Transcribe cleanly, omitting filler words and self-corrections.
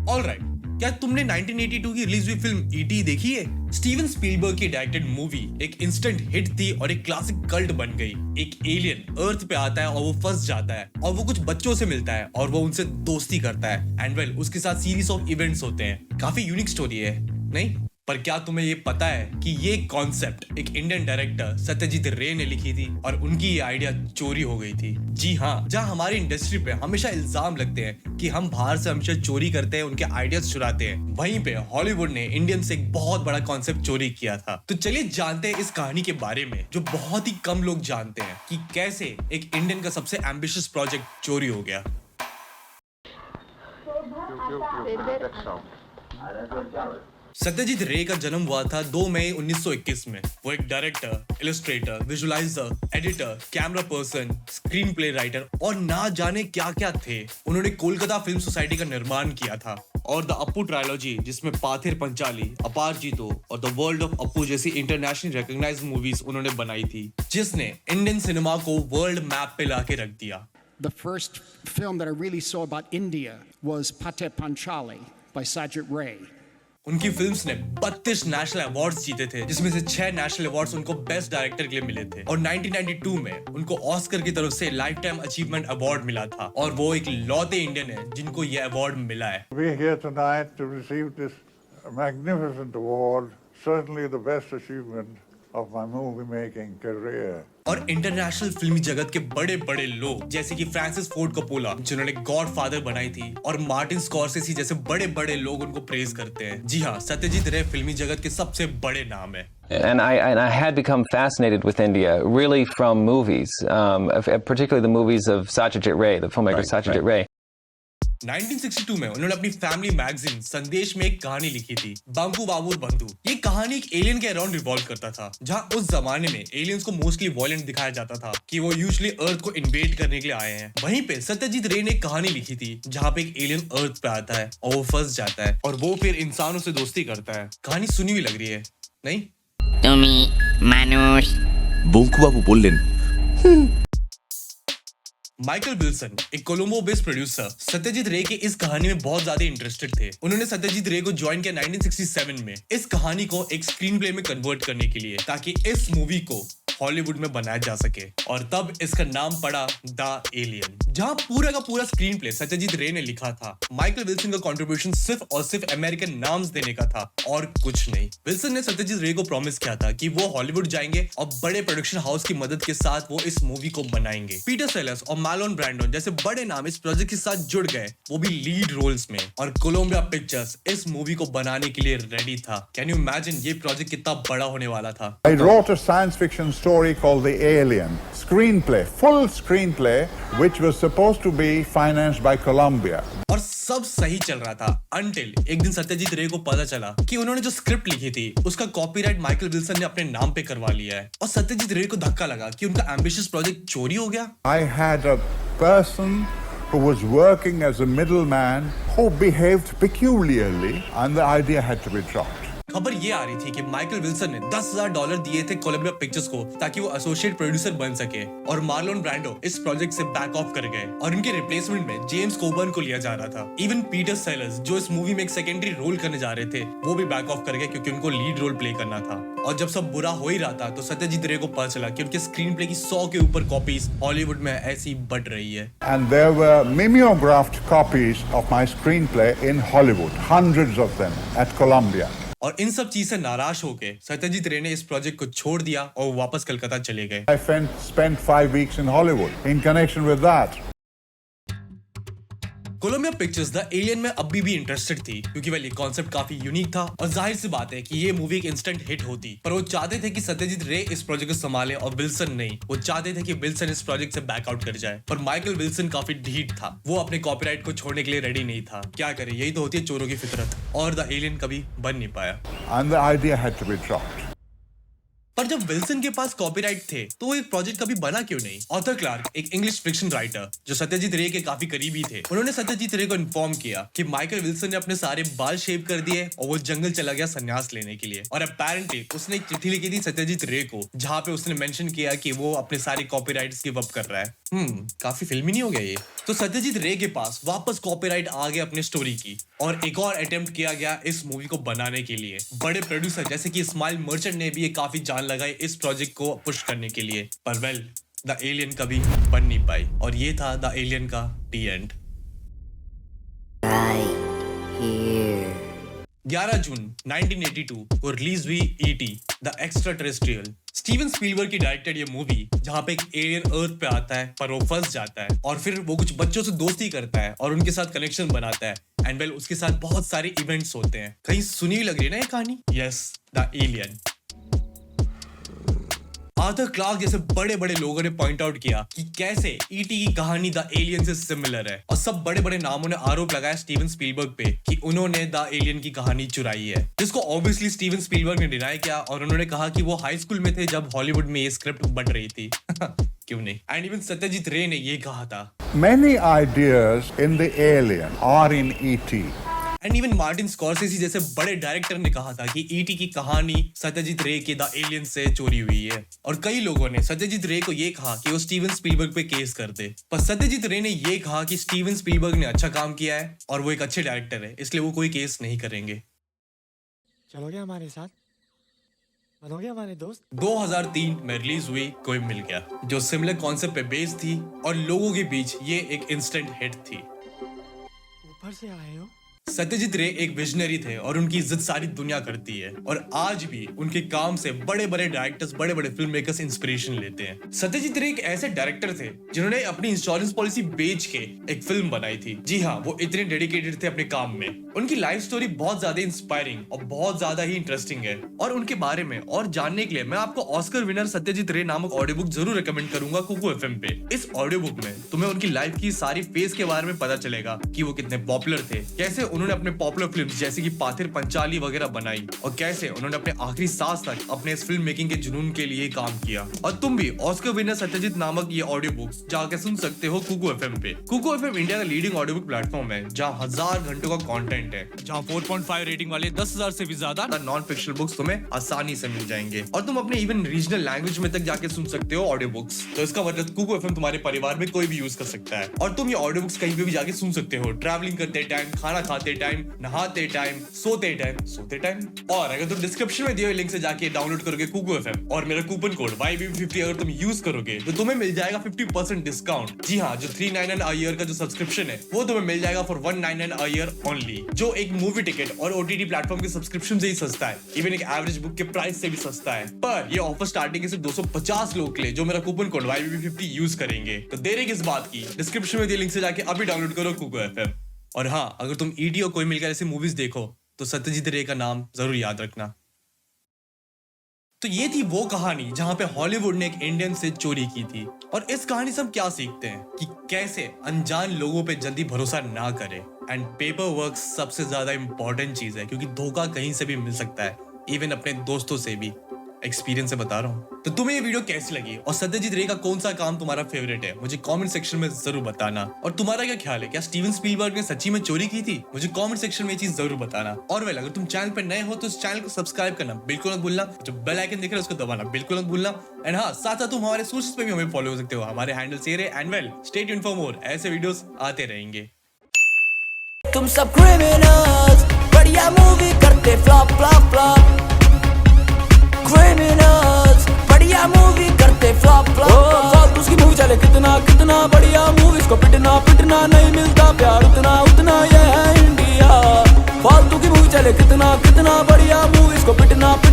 Alright, क्या तुमने 1982 की रिलीज हुई फिल्म ईटी देखी है? स्टीवन स्पीलबर्ग की डायरेक्टेड मूवी एक इंस्टेंट हिट थी और एक क्लासिक कल्ट बन गई। एक एलियन अर्थ पे आता है और वो फंस जाता है और वो कुछ बच्चों से मिलता है और वो उनसे दोस्ती करता है एंड वेल उसके साथ सीरीज ऑफ इवेंट्स होते हैं। काफी यूनिक स्टोरी है, नहीं? पर क्या तुम्हें ये पता है कि ये कॉन्सेप्ट एक इंडियन डायरेक्टर सत्यजीत रे ने लिखी थी और उनकी ये आइडिया चोरी हो गई थी। जी हाँ, जहाँ हमारी इंडस्ट्री पे हमेशा इल्जाम लगते हैं कि हम बाहर से हमेशा चोरी करते हैं, उनके आइडियाज चुराते हैं, वहीं पे हॉलीवुड ने इंडियन से एक बहुत बड़ा कॉन्सेप्ट चोरी किया था। तो चलिए जानते हैं इस कहानी के बारे में जो बहुत ही कम लोग जानते हैं कि कैसे एक इंडियन का सबसे एम्बिशियस प्रोजेक्ट चोरी हो गया। सत्यजीत रे का जन्म हुआ था 2 मई 1921 में। वो एक director, Illustrator, visualiser, editor, camera person, screen play writer और ना जाने क्या क्या थे। उन्होंने कोलकाता फिल्म सोसाइटी का निर्माण किया था और द अप्पू ट्रायलॉजी, जिसमें पाथिर पंचाली, अपार जीतो और द वर्ल्ड ऑफ अप्पू जैसी इंटरनेशनल रिकॉग्नाइज्ड मूवीज उन्होंने बनाई थी, जिसने इंडियन सिनेमा को वर्ल्ड मैप पे लाके रख दिया। The first film that I really saw about India was Pather Panchali by Sajid Ray. उनकी फिल्म्स ने 32 नेशनल अवार्ड्स जीते थे, जिसमें से 6 नेशनल अवार्ड्स उनको बेस्ट डायरेक्टर के लिए मिले थे और 1992 में उनको ऑस्कर की तरफ से लाइफ टाइम अचीवमेंट अवार्ड मिला था और वो एक लौते इंडियन है जिनको ये अवार्ड मिला है। We're here tonight to receive this magnificent award, certainly the best achievement of my movie making career. और इंटरनेशनल फिल्मी जगत के बड़े बड़े लोग जैसे कि फ्रांसिस फोर्ड कपोला, जिन्होंने गॉडफादर बनाई थी, और मार्टिन स्कॉर्सेसी जैसे बड़े बड़े लोग उनको प्रेज करते हैं। जी हाँ, सत्यजीत रे फिल्मी जगत के सबसे बड़े नाम है। And I had become fascinated with India really from movies, particularly the movies of Satyajit Ray, the filmmaker Satyajit Ray. 1962 में उन्होंने अपनी फैमिली मैगजीन संदेश में एक कहानी लिखी थी, बांकू बाबूर बंधु। ये कहानी एक एलियन के अराउंड रिवॉल्व करता था, जहां उस जमाने में एलियंस को मोस्टली वॉयलेंट दिखाया जाता था कि वो यूजुअली अर्थ को इन्वेड करने के लिए आए हैं। वहीं पे सत्यजीत रे ने एक कहानी लिखी थी जहां पे एक एलियन अर्थ पे आता है और वो फंस जाता है और वो फिर इंसानों से दोस्ती करता है। कहानी सुनी हुई लग रही है, नहीं? तुम्ही मानुष। बंकू बाबू बोललेन। माइकल विल्सन, एक कोलंबो बेस्ड प्रोड्यूसर, सत्यजीत रे की इस कहानी में बहुत ज्यादा इंटरेस्टेड थे। उन्होंने सत्यजीत रे को ज्वाइन किया 1967 में इस कहानी को एक स्क्रीन प्ले में कन्वर्ट करने के लिए, ताकि इस मूवी को हॉलीवुड में बनाया जा सके। और तब इसका नाम पड़ा द एलियन, जहां पूरा का पूरा स्क्रीन प्ले सत्यजीत रे ने लिखा था। माइकल विल्सन का कंट्रीब्यूशन सिर्फ और सिर्फ अमेरिकन नाम्स देने का था और कुछ नहीं। विल्सन ने सत्यजीत रे को प्रॉमिस किया था कि वो हॉलीवुड जाएंगे और बड़े प्रोडक्शन हाउस की मदद के साथ वो इस मूवी को बनाएंगे। पीटर सेलर्स और मार्लोन ब्रैंडो जैसे बड़े नाम इस प्रोजेक्ट के साथ जुड़ गए, वो भी लीड रोल्स में, और कोलंबिया पिक्चर्स इस मूवी को बनाने के लिए रेडी था। कैन यू इमेजिन ये प्रोजेक्ट कितना बड़ा होने वाला था? I wrote a science fiction story called The Alien, screenplay, full screenplay, which was supposed to be financed by Columbia. और सब सही चल रहा था until एक दिन सत्यजीत रे को पता चला कि उन्होंने जो स्क्रिप्ट लिखी थी उसका कॉपीराइट माइकल विल्सन ने अपने नाम पे करवा लिया है। और सत्यजीत रे को धक्का लगा कि उनका एम्बिशियस प्रोजेक्ट चोरी हो गया। I had a person who was working as a middleman who behaved peculiarly and the idea had to be dropped. खबर ये आ रही थी कि माइकल विल्सन ने $10,000 दिए थे कोलंबिया पिक्चर्स को ताकि वो एसोसिएट प्रोड्यूसर बन सके, और मार्लोन ब्रैंडो इस प्रोजेक्ट से बैक ऑफ कर गए और उनके रिप्लेसमेंट में जेम्स कोबर्न को लिया जा रहा था। इवन पीटर सेलर्स, जो इस मूवी में एक सेकेंडरी रोल करने जा रहे थे, वो भी बैक ऑफ कर गए क्योंकि उनको लीड रोल प्ले करना था। और जब सब बुरा हो ही रहा था तो सत्यजीत रे को पता चला कि उनके स्क्रीन प्ले की 100 के ऊपर कॉपीज हॉलीवुड में ऐसी बढ़ रही है। And there were mimeographed copies of my screenplay in Hollywood, hundreds of them at Columbia. और इन सब चीज से नाराज होकर सत्यजीत रे ने इस प्रोजेक्ट को छोड़ दिया और वापस कलकत्ता चले गए। I spent 5 weeks in Hollywood in connection with that. Colombia pictures the alien में अभी भी इंटरेस्टेड थी क्योंकि ये कॉन्सेप्ट काफी यूनिक था और जाहिर सी बात है कि ये मूवी एक इंस्टेंट हिट होती, पर वो चाहते थे कि सत्यजीत रे इस प्रोजेक्ट को संभाले और विल्सन नहीं। वो चाहते थे कि विल्सन इस प्रोजेक्ट से बैकआउट कर जाए, पर माइकल विल्सन काफी ढीठ था। वो अपने कॉपीराइट को छोड़ने के लिए रेडी नहीं था। क्या करे, यही तो होती है चोरों की फितरत। और द एलियन कभी बन नहीं पाया। And the idea had to be dropped. पर जब विल्सन के पास कॉपीराइट थे तो वो एक प्रोजेक्ट कभी बना क्यों नहीं? ऑथर क्लार्क, एक इंग्लिश फिक्शन राइटर जो सत्यजीत रे के काफी करीबी थे, उन्होंने सत्यजीत रे को इन्फॉर्म किया कि माइकल विल्सन ने अपने सारे बाल शेव कर दिए और वो जंगल चला गया संन्यास लेने के लिए। और अपेरेंटली उसने एक चिट्ठी लिखी थी सत्यजीत रे को, जहाँ पे उसने मेंशन किया कि वो अपने सारे कॉपीराइट्स गिव अप कर रहा है। काफी फिल्मी नहीं हो गया ये? तो सत्यजीत रे के पास वापस कॉपीराइट आ गया अपने स्टोरी की और एक और अटेम्प्ट किया गया इस मूवी को बनाने के लिए। बड़े प्रोड्यूसर जैसे कि इस्माइल मर्चेंट ने भी काफी जान लगाई इस प्रोजेक्ट को पुश करने के लिए, पर वेल द एलियन कभी बन नहीं पाई और ये था द एलियन का दी एंड। 11 जून 1982 को रिलीज हुई E.T. The extra terrestrial. Steven Spielberg की डायरेक्टेड ये मूवी, जहाँ पे एक एलियन अर्थ पे आता है पर वो फंस जाता है और फिर वो कुछ बच्चों से दोस्ती करता है और उनके साथ कनेक्शन बनाता है एंड वेल उसके साथ बहुत सारे इवेंट्स होते हैं। कहीं सुनी हुई लग रही है ना ये कहानी? Yes, the alien. Arthur Clarke जैसे बड़े बड़े लोगों ने पॉइंट आउट किया कि कैसे E.T. की कहानी द एलियन से सिमिलर है और सब बड़े बड़े नामों ने आरोप लगाया स्टीवन स्पीलबर्ग पे कि उन्होंने द एलियन की कहानी चुराई है, जिसको ऑब्वियसली स्टीवन स्पीलबर्ग ने डिनाई किया और उन्होंने कहा कि वो हाई स्कूल में थे जब हॉलीवुड में ये स्क्रिप्ट बन रही थी। क्यों नहीं? एंड इवन सत्यजीत रे ने ये कहा था, Many ideas in the alien are in E.T. And even Martin Scorsese जैसे बड़े डायरेक्टर ने कहा था कि E.T. की कहानी सत्यजीत रे के द एलियन से चोरी हुई है। और कई लोगों ने सत्यजीत रे को ये कहा कि वो स्टीवन स्पीलबर्ग पे केस कर दे, पर सत्यजीत रे ने ये कहा कि स्टीवन स्पीलबर्ग ने अच्छा काम किया है और वो एक अच्छे डायरेक्टर है, इसलिए वो कोई केस नहीं करेंगे। चलोगे हमारे साथ? बनोगे हमारे दोस्त? 2003 में रिलीज हुई कोई मिल गया, जो सिमिलर कॉन्सेप्ट पे बेस्ड थी और लोगों के बीच ये एक इंस्टेंट हिट थी। ऊपर से आए हो? सत्यजीत रे एक विजनरी थे और उनकी इज्जत सारी दुनिया करती है और आज भी उनके काम से बड़े बड़े डायरेक्टर्स, बड़े बड़े फिल्म मेकर्स इंस्पिरेशन लेते हैं। सत्यजीत रे एक ऐसे डायरेक्टर थे जिन्होंने अपनी इंश्योरेंस पॉलिसी बेच के एक फिल्म बनाई थी। जी हाँ, वो इतने डेडिकेटेड थे अपने काम में। उनकी लाइफ स्टोरी बहुत ज्यादा इंस्पायरिंग और बहुत ज्यादा ही इंटरेस्टिंग है और उनके बारे में और जानने के लिए मैं आपको ऑस्कर विनर सत्यजीत रे नामक ऑडियो बुक जरूर रिकमेंड करूंगा कुकू FM पे। इस ऑडियो बुक में तुम्हें उनकी लाइफ की सारी फेज के बारे में पता चलेगा कि वो कितने पॉपुलर थे, कैसे उन्होंने अपने पॉपुलर फिल्म्स जैसे कि पाथिर पंचाली वगैरह बनाई और कैसे उन्होंने अपने आखिरी सांस तक अपने इस फिल्म मेकिंग के जुनून के लिए काम किया। और तुम भी ऑस्कर विनर सत्यजीत नामक ये ऑडियो बुक्स जाके सुन सकते हो कुकू FM पे। कुकू FM इंडिया का लीडिंग ऑडियो बुक प्लेटफॉर्म है जहाँ 1000 घंटों का कंटेंट है, जहाँ 4.5 रेटिंग वाले 10,000 से भी ज्यादा नॉन फिक्शनल बुक्स तुम्हें आसानी से मिल जाएंगे और तुम अपने इवन रीजनल लैंग्वेज में तक जाके सुन सकते हो ऑडियो बुक्स। तो इसका मतलब कुकू FM तुम्हारे परिवार में कोई भी यूज कर सकता है और तुम ये ऑडियो बुक्स कहीं पे भी जाके सुन सकते हो, ट्रैवलिंग करते टाइम, खाना खाते टाइम, नहाते टाइम, सोते टाइम। और अगर तुम डिस्क्रिप्शन में दिए हुए लिंक से जाके डाउनलोड करोगे कुकू FM और मेरा कूपन कोड YBB50 अगर तुम यूज करोगे तो तुम्हें मिल जाएगा 50% डिस्काउंट। जी हाँ, जो 399 अ ईयर का जो सब्सक्रिप्शन है वो तुम्हें मिल जाएगा फॉर 199 अ ईयर ओनली, जो एक मूवी टिकट और OTT प्लेटफॉर्म के सब्सक्रिप्शन से ही सस्ता है, इवन एक एवरेज बुक के प्राइस से भी सस्ता है। पर ये ऑफर स्टार्टिंग सिर्फ 250 लोग के लिए जो मेरा कूपन कोड YBB50 यूज करेंगे। तो देरी किस बात की, डिस्क्रिप्शन में दिए लिंक से जाके अभी डाउनलोड करो कुकू FM। और हाँ, अगर तुम E.T. और कोई मिलकर ऐसी मूवीज देखो तो सत्यजीत रे का नाम जरूर याद रखना। तो ये थी वो कहानी जहां पे हॉलीवुड ने एक इंडियन से चोरी की थी और इस कहानी से हम क्या सीखते हैं कि कैसे अनजान लोगों पे जल्दी भरोसा ना करें एंड पेपर वर्क सबसे ज्यादा इंपॉर्टेंट चीज है क्योंकि धोखा कहीं से भी मिल सकता है, इवन अपने दोस्तों से भी। एक्सपीरियंस से बता रहा हूँ। तो तुम्हें ये वीडियो कैसी लगी और सत्यजीत रे का कौन सा काम तुम्हारा फेवरेट है मुझे कमेंट सेक्शन में जरूर बताना। और तुम्हारा क्या ख्याल है, क्या स्टीवन स्पीलबर्ग ने सच्ची में चोरी की थी? मुझे कमेंट सेक्शन में ये चीज जरूर बताना। और वेल, अगर तुम चैनल पर नए हो तो इस चैनल को सब्सक्राइब करना बिल्कुल मत भूलना, जो बेल आइकन दिख रहा है उसको दबाना बिल्कुल मत भूलना। एंड हाँ, साथ साथ तुम हमारे सोशल पे भी हमें फॉलो कर सकते हो, हमारे हैंडल्स ये रहे। And well, stay tuned for more, ऐसे वीडियोस आते रहेंगे। तुम सब क्रिमिनल्स, बढ़िया मूवी करते फ्लॉप फ्लॉप फ्लॉप। क्रिमिनल्स, बढ़िया मूवी करते फ्लॉप फ्लॉप। फालतू की मूवी चले कितना कितना बढ़िया मूवीज को पिटना पिटना नहीं मिलता प्यार उतना उतना, ये है इंडिया। फालतू की मूवी चले कितना कितना बढ़िया मूवीज को पिटना पिटना